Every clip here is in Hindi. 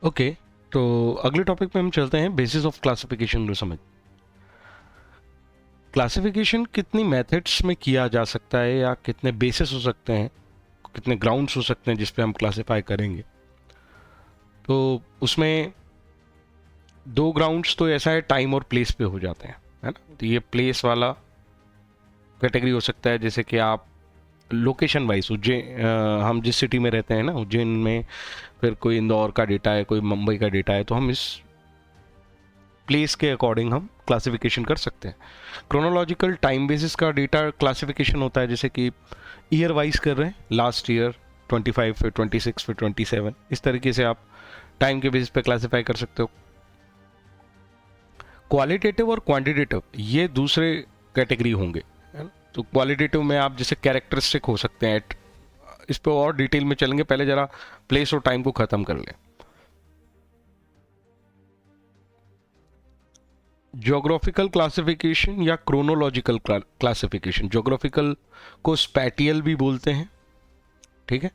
ओके, तो अगले टॉपिक पे हम चलते हैं, बेसिस ऑफ क्लासिफिकेशन को समझ। क्लासिफिकेशन कितनी मेथड्स में किया जा सकता है या कितने बेसिस हो सकते हैं, कितने ग्राउंड्स हो सकते हैं जिस पे हम क्लासिफाई करेंगे। तो उसमें दो ग्राउंड्स तो ऐसा है, टाइम और प्लेस पे हो जाते हैं, है ना। तो ये प्लेस वाला कैटेगरी हो सकता है, जैसे कि आप लोकेशन वाइज उज्जैन, हम जिस सिटी में रहते हैं ना, उज्जैन में, फिर कोई इंदौर का डेटा है, कोई मुंबई का डेटा है, तो हम इस प्लेस के अकॉर्डिंग हम क्लासिफिकेशन कर सकते हैं। क्रोनोलॉजिकल टाइम बेसिस का डेटा क्लासिफिकेशन होता है, जैसे कि ईयर वाइज कर रहे हैं, लास्ट ईयर 25, फिर 26, फिर 27, इस तरीके से आप टाइम के बेसिस पे क्लासिफाई कर सकते हो। क्वालिटेटिव और क्वांटिटेटिव ये दूसरे कैटेगरी होंगे, है ना। तो क्वालिटेटिव में आप जैसे कैरेक्टरिस्टिक हो सकते हैं, इस पे और डिटेल में चलेंगे, पहले जरा प्लेस और टाइम को खत्म कर लें। ज्योग्राफिकल क्लासिफिकेशन या क्रोनोलॉजिकल क्लासिफिकेशन, ज्योग्राफिकल को स्पैटियल भी बोलते हैं, ठीक है,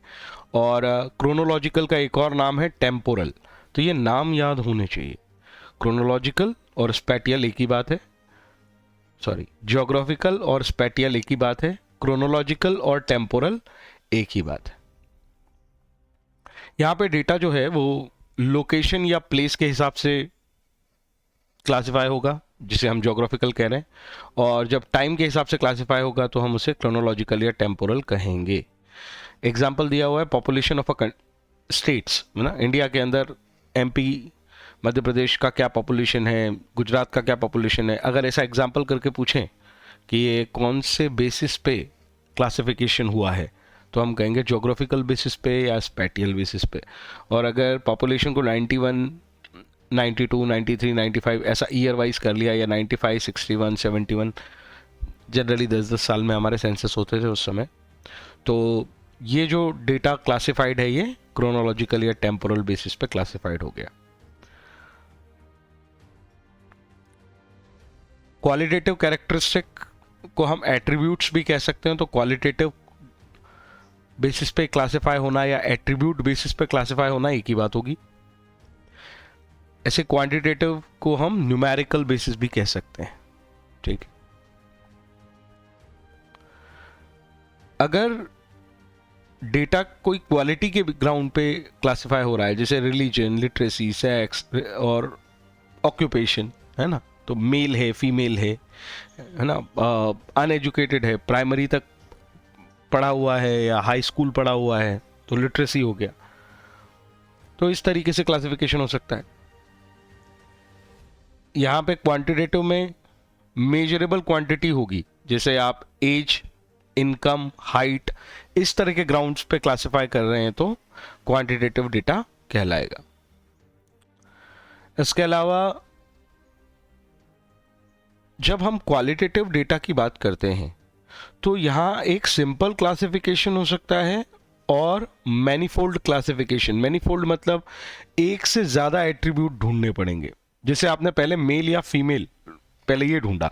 और क्रोनोलॉजिकल का एक और नाम है टेम्पोरल। तो ये नाम याद होने चाहिए, क्रोनोलॉजिकल और स्पैटियल एक ही बात है, सॉरी, ज्योग्राफिकल और स्पैटियल एक ही बात है, क्रोनोलॉजिकल और टेम्पोरल एक ही बात है। यहाँ पे डेटा जो है वो लोकेशन या प्लेस के हिसाब से क्लासिफाई होगा, जिसे हम ज्योग्राफिकल कह रहे हैं, और जब टाइम के हिसाब से क्लासिफाई होगा तो हम उसे क्रोनोलॉजिकल या टेम्पोरल कहेंगे। एग्जाम्पल दिया हुआ है, पॉपुलेशन ऑफ अ स्टेट्स, है ना, इंडिया के अंदर एमपी, मध्य प्रदेश का क्या पॉपुलेशन है, गुजरात का क्या पॉपुलेशन है। अगर ऐसा एग्जाम्पल करके पूछें कि ये कौन से बेसिस पे क्लासिफिकेशन हुआ है, तो हम कहेंगे ज्योग्राफिकल बेसिस पे या स्पैटियल बेसिस पे। और अगर पॉपुलेशन को 91, 92, 93, 95 ऐसा ईयर वाइज कर लिया, या 95, 61, 71, जनरली 10-10 साल में हमारे सेंसस होते थे उस समय, तो ये जो डेटा क्लासिफाइड है ये क्रोनोलॉजिकल या टेम्पोरल बेसिस पे क्लासिफाइड हो गया। क्वालिटेटिव कैरेक्टरिस्टिक को हम एट्रीब्यूट्स भी कह सकते हैं। तो क्वालिटेटिव बेसिस पे क्लासिफाई होना या एट्रीब्यूट बेसिस पे क्लासिफाई होना एक ही बात होगी। ऐसे क्वांटिटेटिव को हम न्यूमेरिकल बेसिस भी कह सकते हैं, ठीक है। अगर डेटा कोई क्वालिटी के ग्राउंड पे क्लासिफाई हो रहा है, जैसे रिलीजन, लिटरेसी, सेक्स और ऑक्यूपेशन, है ना, तो मेल है, फीमेल है ना, अनएजुकेटेड है, प्राइमरी तक पढ़ा हुआ है या हाई स्कूल पढ़ा हुआ है, तो लिटरेसी हो गया। तो इस तरीके से क्लासिफिकेशन हो सकता है। यहाँ पे क्वांटिटेटिव में मेजरेबल क्वांटिटी होगी, जैसे आप एज, इनकम, हाइट, इस तरह के ग्राउंड्स पे क्लासिफाई कर रहे हैं तो क्वांटिटेटिव डेटा कहलाएगा। इसके अलावा जब हम क्वालिटेटिव डेटा की बात करते हैं तो यहाँ एक सिंपल क्लासिफिकेशन हो सकता है और मैनीफोल्ड क्लासिफिकेशन। मैनीफोल्ड मतलब एक से ज़्यादा एट्रीब्यूट ढूंढने पड़ेंगे। जैसे आपने पहले मेल या फीमेल, पहले ये ढूंढा,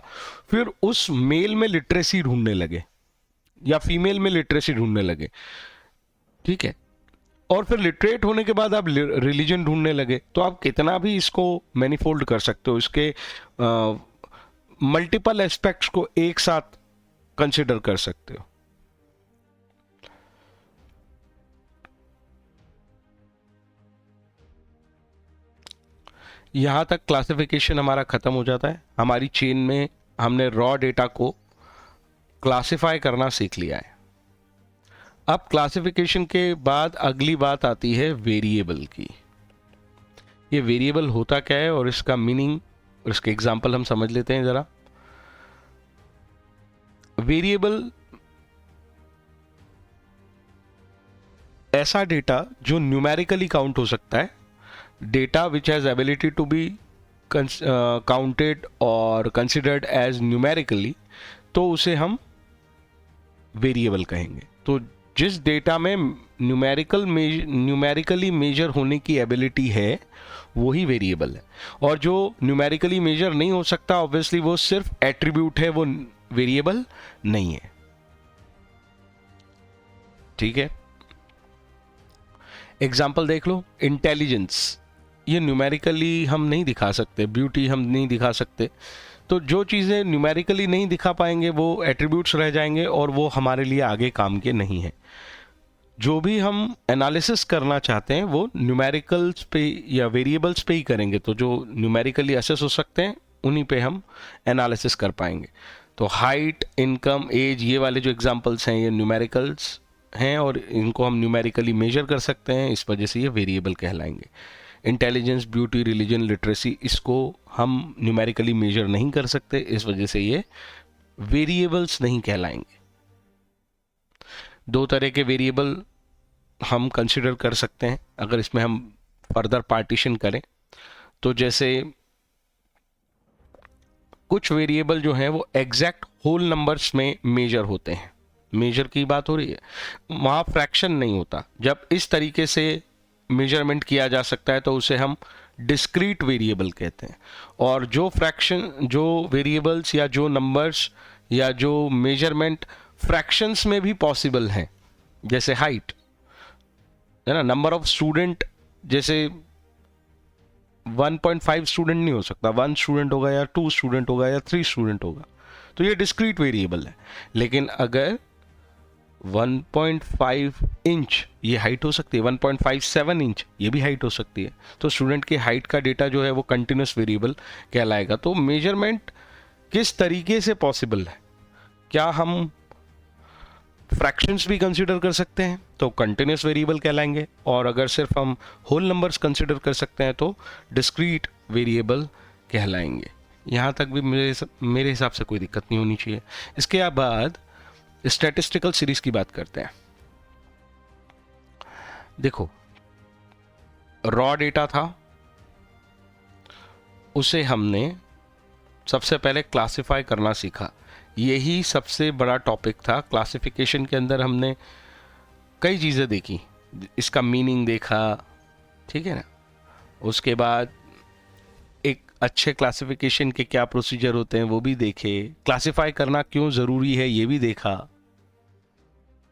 फिर उस मेल में लिटरेसी ढूंढने लगे या फीमेल में लिटरेसी ढूंढने लगे, ठीक है, और फिर लिटरेट होने के बाद आप रिलीजन ढूंढने लगे, तो आप कितना भी इसको मैनीफोल्ड कर सकते हो, इसके मल्टीपल एस्पेक्ट्स को एक साथ कंसिडर कर सकते हो। यहां तक क्लासिफिकेशन हमारा खत्म हो जाता है। हमारी चेन में हमने रॉ डेटा को क्लासिफाई करना सीख लिया है। अब क्लासिफिकेशन के बाद अगली बात आती है वेरिएबल की। ये वेरिएबल होता क्या है और इसका मीनिंग और इसके एग्जांपल हम समझ लेते हैं जरा। वेरिएबल ऐसा डेटा जो न्यूमेरिकली काउंट हो सकता है, data which has ability to be counted और कंसिडर्ड एज न्यूमेरिकली, तो उसे हम वेरिएबल कहेंगे। तो जिस डेटा में न्यूमेरिकली मेजर होने की एबिलिटी है वही वेरिएबल है, और जो न्यूमेरिकली मेजर नहीं हो सकता ऑब्वियसली वो सिर्फ एट्रीब्यूट है, वो वेरिएबल नहीं है, ठीक है। एग्जाम्पल देख लो, इंटेलिजेंस, ये न्यूमेरिकली हम नहीं दिखा सकते, ब्यूटी हम नहीं दिखा सकते, तो जो चीज़ें न्यूमेरिकली नहीं दिखा पाएंगे वो एट्रीब्यूट्स रह जाएंगे और वो हमारे लिए आगे काम के नहीं हैं। जो भी हम एनालिसिस करना चाहते हैं वो न्यूमेरिकल्स पे या वेरिएबल्स पे ही करेंगे, तो जो न्यूमेरिकली असेस हो सकते हैं उन्हीं पे हम एनालिसिस कर पाएंगे। तो हाइट, इनकम, एज, ये वाले जो एग्जांपल्स हैं ये न्यूमेरिकल्स हैं और इनको हम न्यूमेरिकली मेजर कर सकते हैं, इस वजह से ये वेरिएबल कहलाएंगे। इंटेलिजेंस, ब्यूटी, रिलीजन, लिटरेसी, इसको हम न्यूमेरिकली मेजर नहीं कर सकते, इस वजह से ये वेरिएबल्स नहीं कहलाएंगे। दो तरह के वेरिएबल हम कंसिडर कर सकते हैं अगर इसमें हम फर्दर पार्टीशन करें, तो जैसे कुछ वेरिएबल जो हैं वो एग्जैक्ट होल नंबर्स में मेजर होते हैं, मेजर की बात हो रही है, वहाँ फ्रैक्शन नहीं होता। जब इस तरीके से मेजरमेंट किया जा सकता है तो उसे हम डिस्क्रीट वेरिएबल कहते हैं। और जो फ्रैक्शन, जो वेरिएबल्स या जो नंबर्स या जो मेजरमेंट फ्रैक्शंस में भी पॉसिबल हैं, जैसे हाइट है ना, नंबर ऑफ स्टूडेंट, जैसे 1.5 स्टूडेंट नहीं हो सकता, 1 स्टूडेंट होगा या 2 स्टूडेंट होगा या 3 स्टूडेंट होगा, तो ये डिस्क्रीट वेरिएबल है। लेकिन अगर 1.5 इंच ये हाइट हो सकती है, 1.57 इंच ये भी हाइट हो सकती है, तो स्टूडेंट की हाइट का डेटा जो है वो कंटिन्यूस वेरिएबल कहलाएगा। तो मेजरमेंट किस तरीके से पॉसिबल है, क्या हम फ्रैक्शंस भी कंसीडर कर सकते हैं तो कंटिन्यूस वेरिएबल कहलाएंगे, और अगर सिर्फ हम होल नंबर्स कंसीडर कर सकते हैं तो डिस्क्रीट वेरिएबल कहलाएंगे। यहाँ तक भी मेरे हिसाब से कोई दिक्कत नहीं होनी चाहिए। इसके बाद स्टैटिस्टिकल सीरीज की बात करते हैं। देखो, रॉ डेटा था, उसे हमने सबसे पहले क्लासिफाई करना सीखा, यही सबसे बड़ा टॉपिक था। क्लासिफिकेशन के अंदर हमने कई चीज़ें देखी, इसका मीनिंग देखा, ठीक है ना, उसके बाद एक अच्छे क्लासिफिकेशन के क्या प्रोसीजर होते हैं वो भी देखे, क्लासिफाई करना क्यों ज़रूरी है ये भी देखा।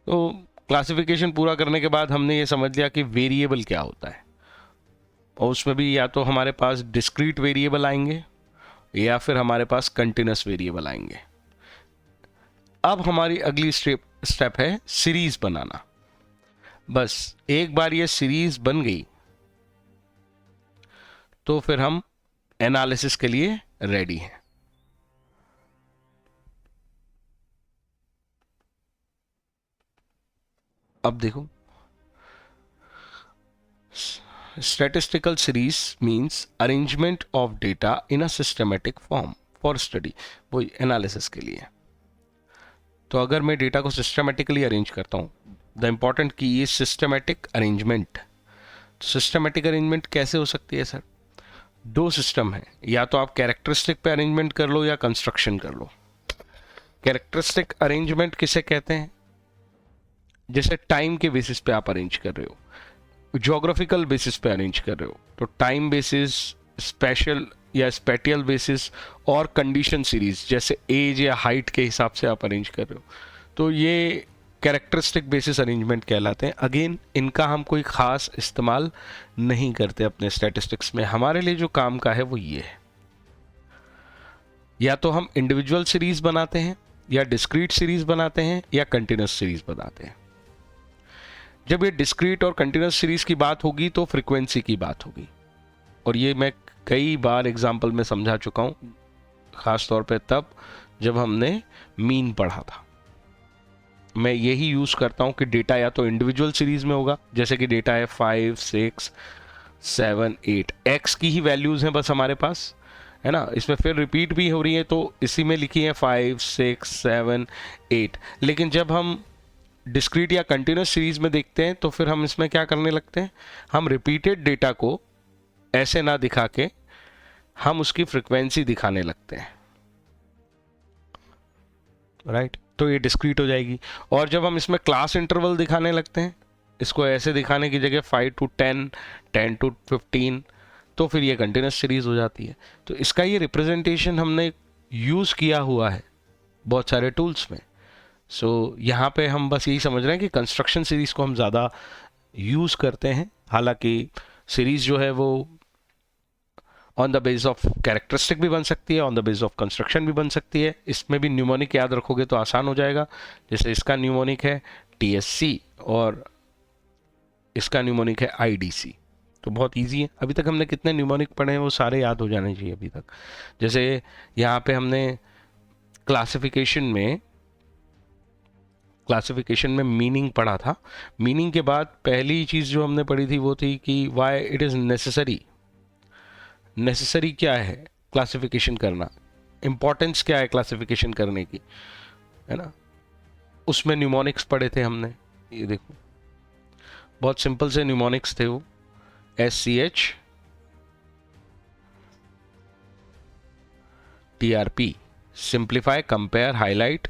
तो क्लासिफिकेशन पूरा करने के बाद हमने ये समझ लिया कि वेरिएबल क्या होता है, और उसमें भी या तो हमारे पास डिस्क्रीट वेरिएबल आएंगे या फिर हमारे पास कंटिन्यूस वेरिएबल आएंगे। अब हमारी अगली स्टेप है सीरीज बनाना। बस एक बार ये सीरीज बन गई तो फिर हम एनालिसिस के लिए रेडी हैं। अब देखो, statistical series means arrangement of data in a systematic form for study, वो एनालिसिस के लिए। तो अगर मैं डेटा को सिस्टमैटिकली अरेंज करता हूँ, द इम्पॉर्टेंट की ये सिस्टमैटिक अरेंजमेंट। सिस्टमैटिक अरेंजमेंट कैसे हो सकती है सर? दो सिस्टम है, या तो आप कैरेक्टरिस्टिक पे अरेंजमेंट कर लो या कंस्ट्रक्शन कर लो। कैरेक्टरिस्टिक अरेंजमेंट किसे कहते हैं? जैसे टाइम के बेसिस पे आप अरेंज कर रहे हो, ज्योग्राफिकल बेसिस पे अरेंज कर रहे हो, तो टाइम बेसिस, स्पेशल या स्पेटियल बेसिस और कंडीशन सीरीज, जैसे एज या हाइट के हिसाब से आप अरेंज कर रहे हो, तो ये कैरेक्टरिस्टिक बेसिस अरेंजमेंट कहलाते हैं। अगेन इनका हम कोई ख़ास इस्तेमाल नहीं करते अपने स्टैटिस्टिक्स में। हमारे लिए जो काम का है वो ये है, या तो हम इंडिविजुअल सीरीज बनाते हैं या डिस्क्रीट सीरीज बनाते हैं या कंटिन्यूस सीरीज बनाते हैं। जब ये डिस्क्रीट और कंटिन्यूस सीरीज की बात होगी तो फ्रीक्वेंसी की बात होगी, और ये मैं कई बार एग्जाम्पल में समझा चुका हूँ, ख़ास तौर पे तब जब हमने मीन पढ़ा था। मैं यही यूज़ करता हूँ कि डेटा या तो इंडिविजुअल सीरीज में होगा, जैसे कि डेटा है 5, 6, 7, 8, एक्स की ही वैल्यूज़ हैं बस हमारे पास, है ना, इसमें फिर रिपीट भी हो रही है तो इसी में लिखी है 5, 6, 7, 8। लेकिन जब हम डिस्क्रीट या कंटिन्यूस सीरीज में देखते हैं तो फिर हम इसमें क्या करने लगते हैं, हम रिपीटेड डेटा को ऐसे ना दिखा के हम उसकी फ्रिक्वेंसी दिखाने लगते हैं, राइट। तो ये डिस्क्रीट हो जाएगी। और जब हम इसमें क्लास इंटरवल दिखाने लगते हैं, इसको ऐसे दिखाने की जगह 5 to 10, 10 to 15, तो फिर ये कंटिन्यूस सीरीज हो जाती है। तो इसका ये रिप्रेजेंटेशन हमने यूज़ किया हुआ है बहुत सारे टूल्स में। सो यहाँ पे हम बस यही समझ रहे हैं कि कंस्ट्रक्शन सीरीज़ को हम ज़्यादा यूज़ करते हैं, हालांकि सीरीज़ जो है वो on the base of characteristic भी बन सकती है, on the base of construction भी बन सकती है। इसमें भी न्यूमोनिक याद रखोगे तो आसान हो जाएगा। जैसे इसका न्यूमोनिक है TSC और इसका न्यूमोनिक है IDC, तो बहुत इजी है। अभी तक हमने कितने न्यूमोनिक पढ़े हैं वो सारे याद हो जाने चाहिए अभी तक। जैसे यहाँ पे हमने क्लासिफिकेशन में मीनिंग पढ़ा था। मीनिंग के बाद पहली चीज़ जो हमने पढ़ी थी वो थी कि why it is necessary. Necessary क्या है क्लासिफिकेशन करना, इंपॉर्टेंस क्या है क्लासिफिकेशन करने की, है ना। उसमें न्यूमोनिक्स पढ़े थे हमने, ये देखो बहुत सिंपल से न्यूमोनिक्स थे वो, SCH TRP, simplify, compare, highlight.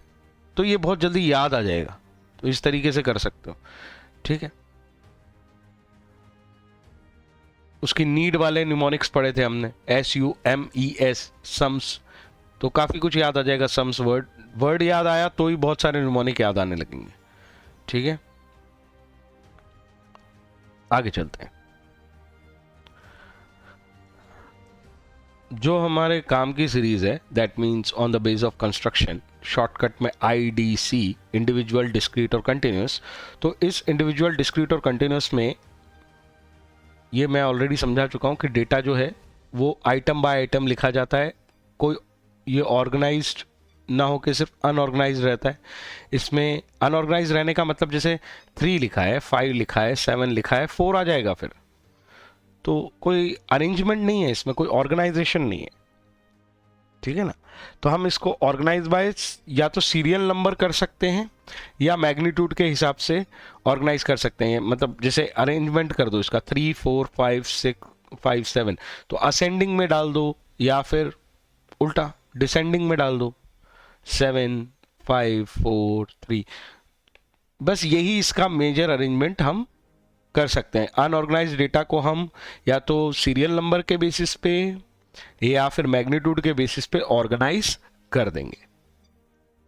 तो ये बहुत जल्दी याद आ जाएगा, तो इस तरीके से कर सकते हो, ठीक है। उसकी नीड वाले न्यूमोनिक्स पढ़े थे हमने, SUMES, सम्स, तो काफ़ी कुछ याद आ जाएगा। सम्स वर्ड याद आया तो ही बहुत सारे न्यूमोनिक याद आने लगेंगे, ठीक है। आगे चलते हैं। जो हमारे काम की सीरीज है that means on the base of construction, shortcut में IDC, इंडिविजुअल, डिस्क्रीट और कंटिन्यूस। तो इस इंडिविजुअल, डिस्क्रीट और कंटिन्यूस में ये मैं ऑलरेडी समझा चुका हूँ कि डेटा जो है वो आइटम बाय आइटम लिखा जाता है, कोई ये ऑर्गेनाइज्ड ना हो के सिर्फ अनऑर्गेनाइज्ड रहता है। इसमें अनऑर्गेनाइज्ड रहने का मतलब जैसे 3 लिखा है, 5 लिखा है, 7 लिखा है, 4 आ जाएगा फिर, तो कोई अरेंजमेंट नहीं है इसमें, कोई ऑर्गेनाइजेशन नहीं है, ठीक है ना। तो हम इसको ऑर्गेनाइज बाय या तो सीरियल नंबर कर सकते हैं या मैग्नीट्यूड के हिसाब से ऑर्गेनाइज कर सकते हैं। मतलब जैसे अरेंजमेंट कर दो इसका 3 4 5 6 5 7, तो असेंडिंग में डाल दो या फिर उल्टा डिसेंडिंग में डाल दो 7 5 4 3। बस यही इसका मेजर अरेंजमेंट हम कर सकते हैं। अनऑर्गेनाइज डेटा को हम या तो सीरियल नंबर के बेसिस पे या फिर मैग्नीट्यूड के बेसिस पे ऑर्गेनाइज कर देंगे।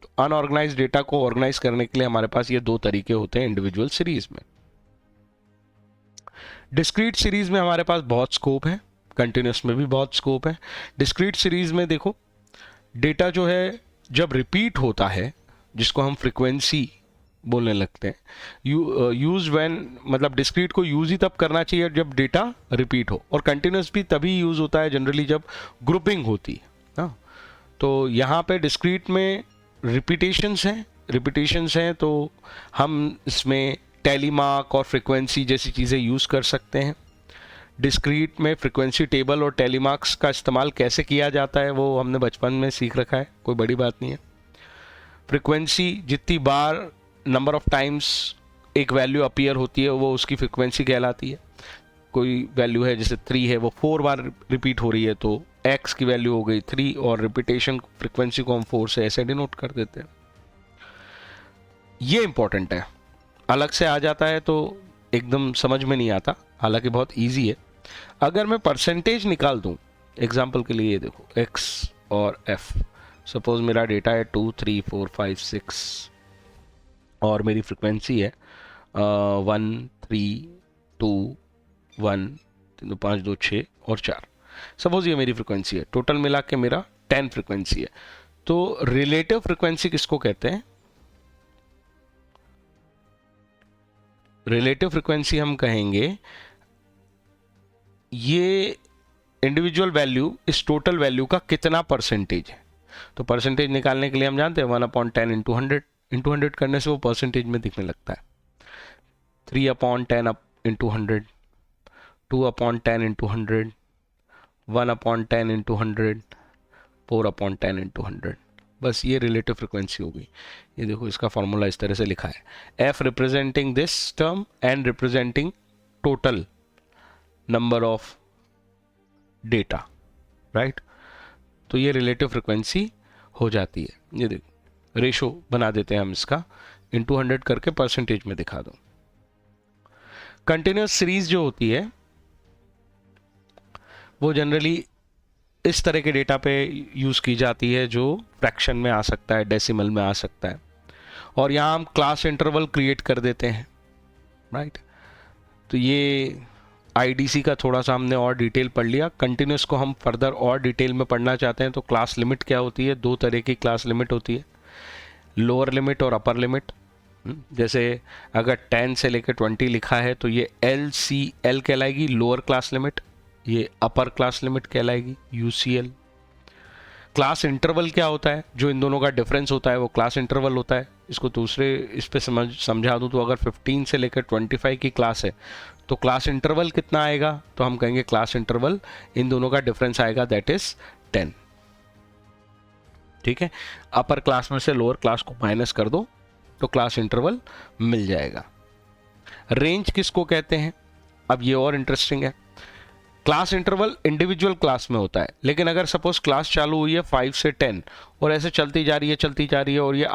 तो अनऑर्गेनाइज डेटा को ऑर्गेनाइज करने के लिए हमारे पास ये 2 तरीके होते हैं इंडिविजुअल सीरीज में। डिस्क्रीट सीरीज में हमारे पास बहुत स्कोप है, कंटिन्यूस में भी बहुत स्कोप है। डिस्क्रीट सीरीज में देखो डेटा जो है जब रिपीट होता है, जिसको हम फ्रीक्वेंसी बोलने लगते हैं, यूज व्हेन, मतलब डिस्क्रीट को यूज ही तब करना चाहिए जब डेटा रिपीट हो, और कंटिन्यूस भी तभी यूज होता है जनरली जब ग्रुपिंग होती है ना। तो यहाँ पे डिस्क्रीट में रिपीटेशंस हैं तो हम इसमें टेलीमार्क और फ्रीक्वेंसी जैसी चीज़ें यूज़ कर सकते हैं। डिस्क्रीट में फ्रीक्वेंसी टेबल और टेलीमार्क्स का इस्तेमाल कैसे किया जाता है वो हमने बचपन में सीख रखा है, कोई बड़ी बात नहीं है। फ्रीक्वेंसी जितनी बार, नंबर ऑफ टाइम्स एक वैल्यू अपीयर होती है वो उसकी फ्रीक्वेंसी कहलाती है। कोई वैल्यू है जैसे 3 है, वो 4 बार रिपीट हो रही है तो x की वैल्यू हो गई 3, और रिपीटेशन फ्रीक्वेंसी को हम 4 से ऐसे डिनोट कर देते हैं। ये इंपॉर्टेंट है, अलग से आ जाता है तो एकदम समझ में नहीं आता, हालांकि बहुत इजी है। अगर मैं परसेंटेज निकाल दूं, एग्जांपल के लिए देखो x और f, सपोज मेरा डेटा है 2 3 4 5 6 और मेरी फ्रीक्वेंसी है 1 3 2 1 3 2 5 2 6 और 4। सपोज ये मेरी फ्रीक्वेंसी है, टोटल मिला के मेरा 10 फ्रीक्वेंसी है। तो रिलेटिव फ्रीक्वेंसी किसको कहते हैं? रिलेटिव फ्रीक्वेंसी हम कहेंगे ये इंडिविजुअल वैल्यू इस टोटल वैल्यू का कितना परसेंटेज है। तो परसेंटेज निकालने के लिए हम जानते हैं 1/10 इंटू 100 करने से वो परसेंटेज में दिखने लगता है। 3/10 इंटू 100, 2/10 इंटू 100, 1/10 इंटू 100, 4/10 इंटू 100। बस ये रिलेटिव फ्रीक्वेंसी होगी। ये देखो इसका फॉर्मूला इस तरह से लिखा है, f representing this term and representing total number of data, right. तो ये रिलेटिव फ्रीक्वेंसी हो जाती है। ये देखो रेशो बना देते हैं हम इसका, इंटू 100 करके परसेंटेज में दिखा दो। कंटिन्यूस सीरीज जो होती है वो जनरली इस तरह के डेटा पे यूज़ की जाती है जो फ्रैक्शन में आ सकता है, डेसिमल में आ सकता है, और यहाँ हम क्लास इंटरवल क्रिएट कर देते हैं, राइट। तो ये आईडीसी का थोड़ा सा हमने और डिटेल पढ़ लिया। कंटिन्यूस को हम फर्दर और डिटेल में पढ़ना चाहते हैं तो क्लास लिमिट क्या होती है, दो तरह की क्लास लिमिट होती है, लोअर लिमिट और अपर लिमिट। जैसे अगर 10 से लेकर 20 लिखा है तो ये LCL कहलाएगी लोअर क्लास लिमिट, ये अपर क्लास लिमिट कहलाएगी UCL। क्लास इंटरवल क्या होता है, जो इन दोनों का डिफरेंस होता है वो क्लास इंटरवल होता है। इसको दूसरे इस पे समझा दूँ तो अगर 15 से लेकर 25 की क्लास है तो क्लास इंटरवल कितना आएगा, तो हम कहेंगे क्लास इंटरवल इन दोनों का डिफरेंस आएगा दैट इज 10। ठीक है, अपर क्लास में से लोअर क्लास को माइनस कर दो तो क्लास इंटरवल मिल जाएगा। रेंज किसको कहते हैं, अब ये और इंटरेस्टिंग है। क्लास इंटरवल इंडिविजुअल क्लास में होता है, लेकिन अगर सपोज क्लास चालू हुई है 5 से 10 और ऐसे चलती जा रही है और ये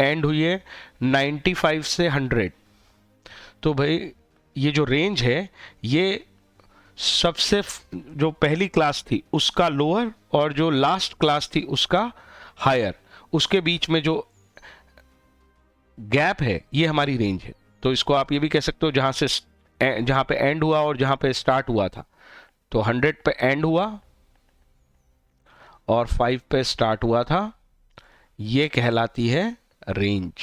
एंड हुई है 95 से 100, तो भाई ये जो रेंज है ये सबसे जो पहली क्लास थी उसका लोअर और जो लास्ट क्लास थी उसका हायर, उसके बीच में जो गैप है ये हमारी रेंज है। तो इसको आप ये भी कह सकते हो जहां पे एंड हुआ और जहां पे स्टार्ट हुआ था, तो 100 पे एंड हुआ और 5 पे स्टार्ट हुआ था, ये कहलाती है रेंज।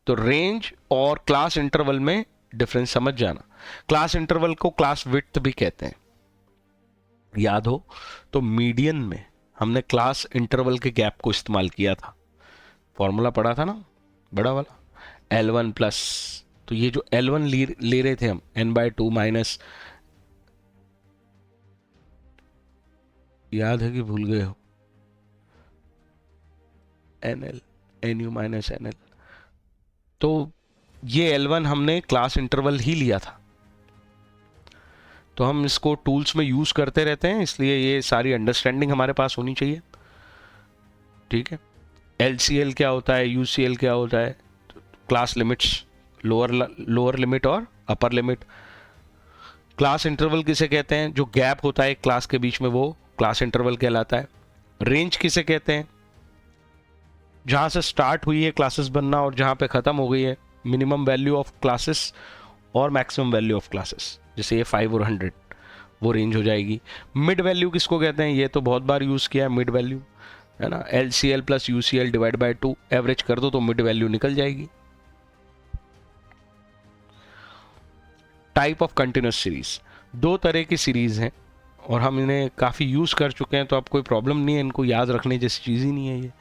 तो रेंज और क्लास इंटरवल में डिफरेंस समझ जाना। क्लास इंटरवल को क्लास विड्थ भी कहते हैं, याद हो तो मीडियन में हमने क्लास इंटरवल के गैप को इस्तेमाल किया था, फॉर्मूला पढ़ा था ना बड़ा वाला L1 प्लस, तो ये जो L1 ले रहे थे हम n/2 माइनस, याद है कि भूल गए हो, NU माइनस NL, तो ये L1 हमने क्लास इंटरवल ही लिया था। तो हम इसको टूल्स में यूज करते रहते हैं, इसलिए ये सारी अंडरस्टैंडिंग हमारे पास होनी चाहिए। ठीक है, LCL क्या होता है, UCL क्या होता है, क्लास लिमिट्स, लोअर लिमिट और अपर लिमिट। क्लास इंटरवल किसे कहते हैं, जो गैप होता है क्लास के बीच में वो क्लास इंटरवल कहलाता है। रेंज किसे कहते हैं, जहां से स्टार्ट हुई है क्लासेस बनना और जहां पे खत्म हो गई है मिनिमम वैल्यू ऑफ क्लासेस और मैक्सिमम वैल्यू ऑफ क्लासेस, जैसे ये 5 और 100, वो रेंज हो जाएगी। मिड वैल्यू किसको कहते हैं, ये तो बहुत बार यूज किया है मिड वैल्यू, है ना, LCL plus UCL divide by 2 average कर दो तो मिड वैल्यू निकल जाएगी। टाइप ऑफ कंटिन्यूस सीरीज, दो तरह की सीरीज हैं और हम इन्हें काफ़ी यूज़ कर चुके हैं, तो अब कोई प्रॉब्लम नहीं है, इनको याद रखने जैसी चीज़ ही नहीं है ये।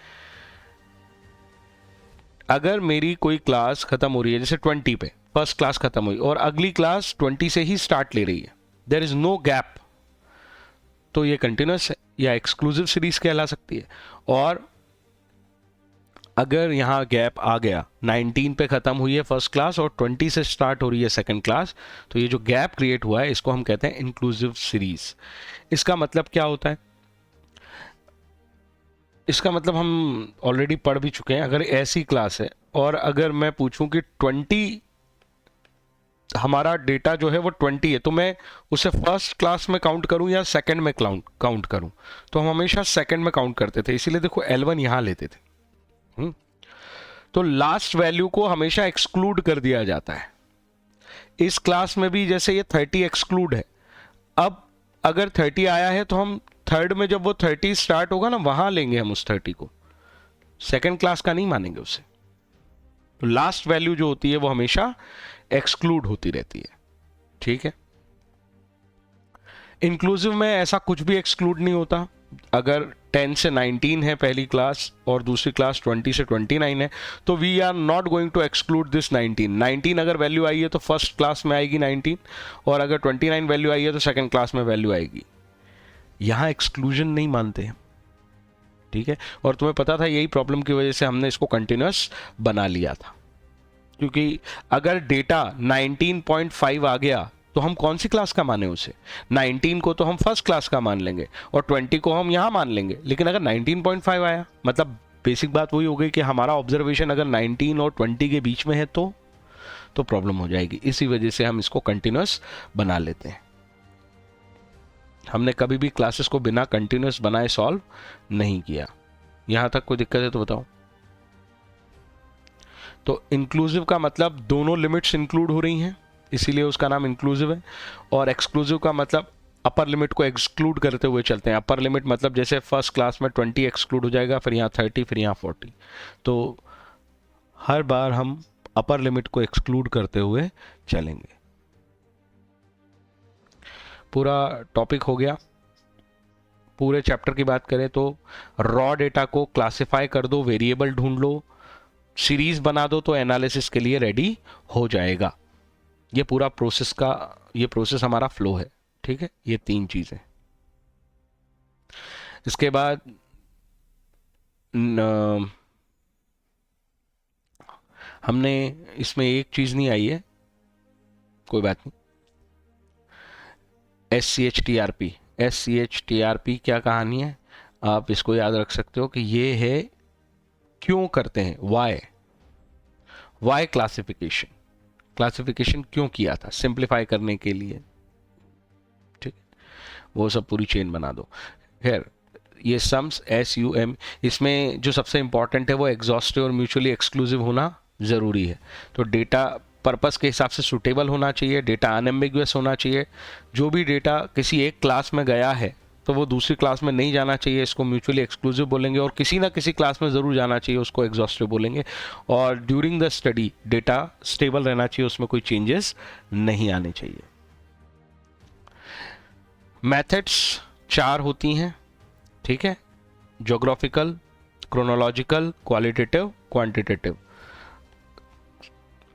अगर मेरी कोई क्लास ख़त्म हो रही है, जैसे 20 पे फर्स्ट क्लास ख़त्म हुई और अगली क्लास 20 से ही स्टार्ट ले रही है, देयर इज़ नो गैप, तो ये कंटिन्यूस है या एक्सक्लूसिव सीरीज कहला सकती है। और अगर यहाँ गैप आ गया, 19 पे ख़त्म हुई है फर्स्ट क्लास और 20 से स्टार्ट हो रही है सेकंड क्लास, तो ये जो गैप क्रिएट हुआ है इसको हम कहते हैं इंक्लूसिव सीरीज। इसका मतलब क्या होता है, इसका मतलब हम ऑलरेडी पढ़ भी चुके हैं। अगर ऐसी क्लास है और अगर मैं पूछूं कि 20 हमारा डेटा जो है वो 20 है, तो मैं उसे फर्स्ट क्लास में काउंट करूं या सेकंड में काउंट करूं, तो हम हमेशा सेकंड में काउंट करते थे, इसीलिए देखो L1 यहां लेते थे। तो लास्ट वैल्यू को हमेशा एक्सक्लूड कर दिया जाता है। इस क्लास में भी जैसे ये 30 एक्सक्लूड है, अब अगर 30 आया है तो हम थर्ड में जब वो 30 स्टार्ट होगा ना वहां लेंगे हम उस 30 को, सेकंड क्लास का नहीं मानेंगे उसे। तो लास्ट वैल्यू जो होती है वो हमेशा एक्सक्लूड होती रहती है। ठीक है, इंक्लूसिव में ऐसा कुछ भी एक्सक्लूड नहीं होता। अगर 10 से 19 है पहली क्लास और दूसरी क्लास 20 से 29 है, तो we are not going to exclude this 19 अगर वैल्यू आई है तो फर्स्ट क्लास में आएगी 19, और अगर 29 वैल्यू आई है तो सेकंड क्लास में वैल्यू आएगी। यहां एक्सक्लूजन नहीं मानते हैं। ठीक है, और तुम्हें पता था यही प्रॉब्लम की वजह से हमने इसको कंटिन्यूस बना लिया था, क्योंकि अगर डेटा 19.5 आ गया तो हम कौन सी क्लास का माने उसे, 19 को तो हम फर्स्ट क्लास का मान लेंगे और 20 को हम यहां मान लेंगे, लेकिन अगर 19.5 आया, मतलब बेसिक बात वही हो गई कि हमारा ऑब्जर्वेशन अगर 19 और 20 के बीच में है तो प्रॉब्लम हो जाएगी। इसी वजह से हम इसको कंटिन्यूस बना लेते हैं। हमने कभी भी क्लासेस को बिना कंटिन्यूस बनाए सॉल्व नहीं किया। यहां तक कोई दिक्कत है तो बताओ। तो इंक्लूसिव का मतलब दोनों लिमिट्स इंक्लूड हो रही हैं, इसीलिए उसका नाम इंक्लूसिव है। और एक्सक्लूसिव का मतलब अपर लिमिट को एक्सक्लूड करते हुए चलते हैं। अपर लिमिट मतलब जैसे फर्स्ट क्लास में 20 एक्सक्लूड हो जाएगा, फिर यहाँ 30, फिर यहाँ 40। तो हर बार हम अपर लिमिट को एक्सक्लूड करते हुए चलेंगे। पूरा टॉपिक हो गया। पूरे चैप्टर की बात करें तो रॉ डेटा को क्लासिफाई कर दो, वेरिएबल ढूंढ लो, सीरीज बना दो, तो एनालिसिस के लिए रेडी हो जाएगा। ये पूरा प्रोसेस का, ये प्रोसेस हमारा फ्लो है। ठीक है, ये 3 चीजें। इसके बाद हमने इसमें एक चीज नहीं आई है, कोई बात नहीं। SCHTRP, SCHTRP क्या कहानी है, आप इसको याद रख सकते हो कि ये है क्यों करते हैं, वाई क्लासिफिकेशन। क्लासिफिकेशन क्यों किया था, सिंप्लीफाई करने के लिए। ठीक, वो सब पूरी चेन बना दो। खैर, ये सम्स SUM, इसमें जो सबसे इंपॉर्टेंट है वो एग्जॉस्टिव और म्यूचुअली एक्सक्लूसिव होना ज़रूरी है। तो डेटा पर्पस के हिसाब से सूटेबल होना चाहिए, डेटा अनएम्बिगुअस होना चाहिए। जो भी डेटा किसी एक क्लास में गया है तो वो दूसरी क्लास में नहीं जाना चाहिए, इसको म्यूचुअली एक्सक्लूसिव बोलेंगे। और किसी ना किसी क्लास में ज़रूर जाना चाहिए, उसको एग्जॉस्टिव बोलेंगे। और during the study data stable रहना चाहिए, उसमें कोई चेंजेस नहीं आने चाहिए। मेथड्स 4 होती हैं, ठीक है, ज्योग्राफिकल, क्रोनोलॉजिकल, क्वालिटेटिव, क्वांटिटेटिव।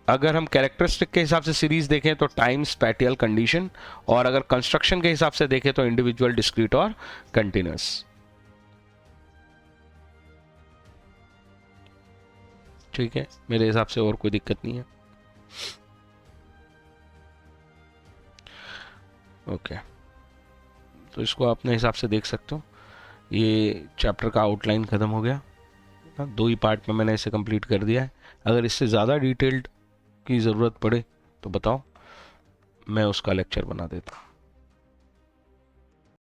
अगर हम कैरेक्टरिस्टिक के हिसाब से सीरीज देखें तो टाइम, स्पैटियल, कंडीशन। और अगर कंस्ट्रक्शन के हिसाब से देखें तो इंडिविजुअल, डिस्क्रीट और कंटिन्यूअस। ठीक है, मेरे हिसाब से और कोई दिक्कत नहीं है। ओके, तो इसको अपने हिसाब से देख सकते हो। ये चैप्टर का आउटलाइन ख़त्म हो गया, 2 ही पार्ट में मैंने इसे कंप्लीट कर दिया है। अगर इससे ज़्यादा डिटेल्ड की ज़रूरत पड़े तो बताओ, मैं उसका लेक्चर बना देता हूँ।